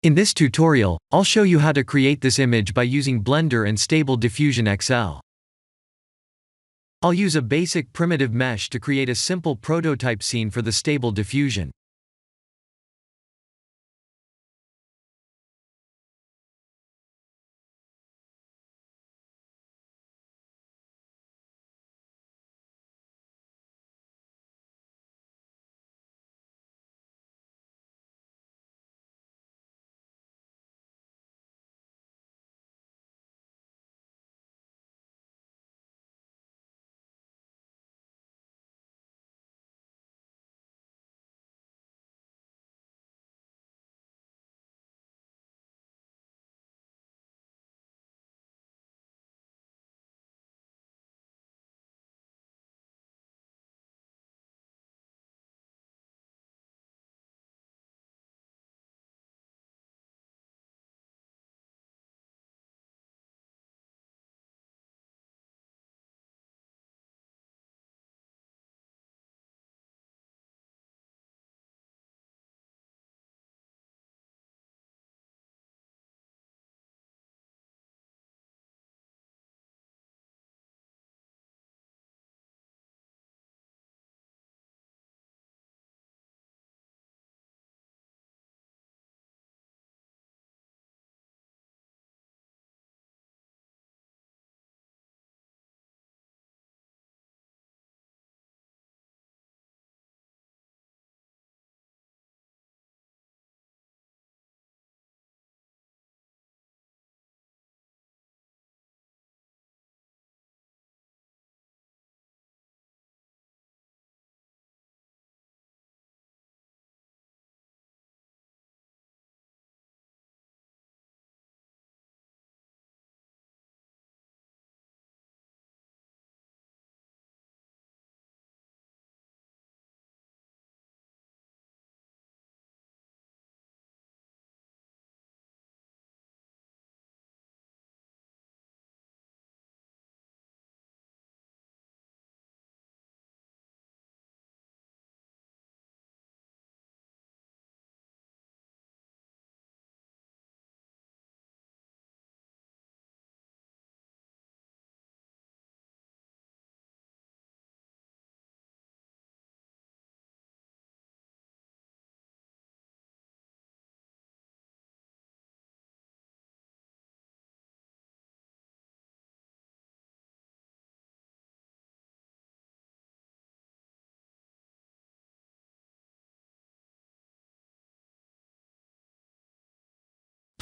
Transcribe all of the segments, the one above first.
In this tutorial, I'll show you how to create this image by using Blender and Stable Diffusion XL. I'll use a basic primitive mesh to create a simple prototype scene for the Stable Diffusion.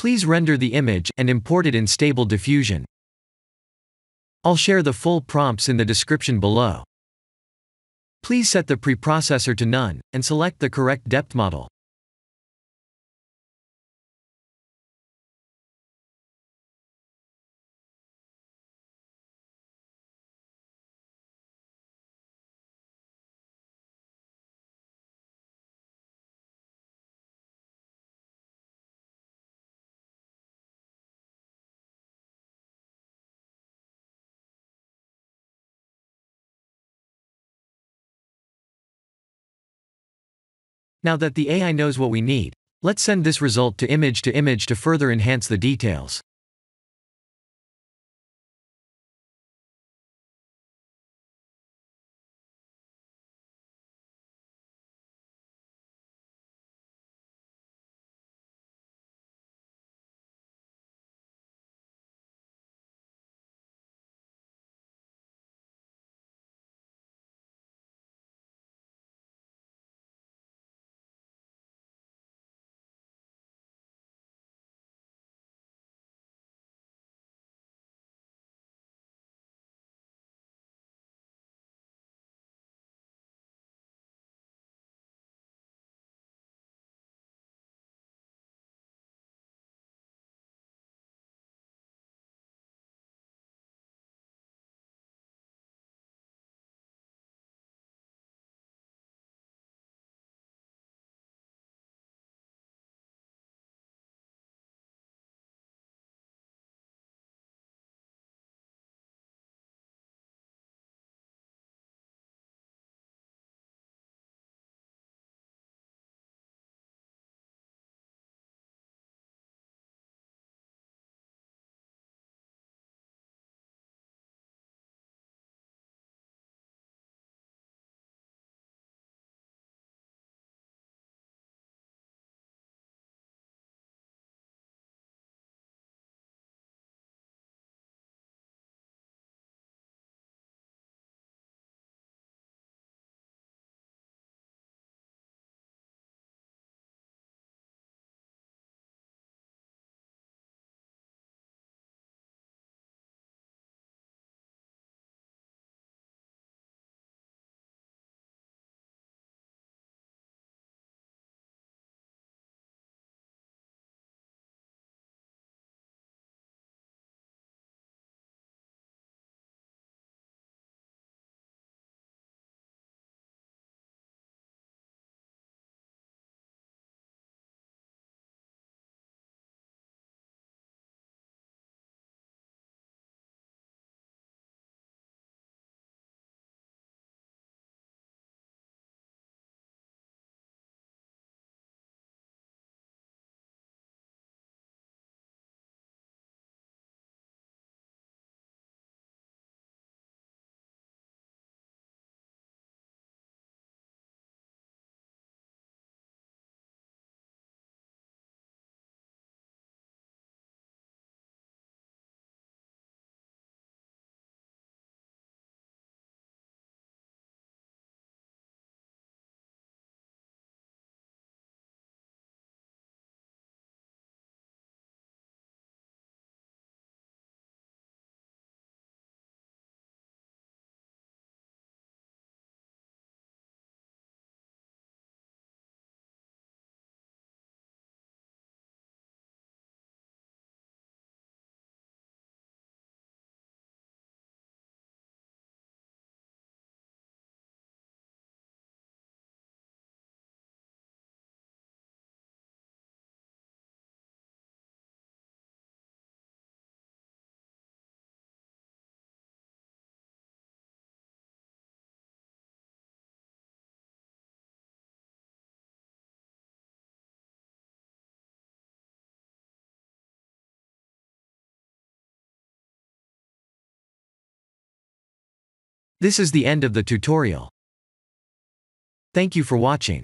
Please render the image and import it in Stable Diffusion. I'll share the full prompts in the description below. Please set the preprocessor to none, and select the correct depth model. Now that the AI knows what we need, let's send this result to image to further enhance the details. This is the end of the tutorial. Thank you for watching.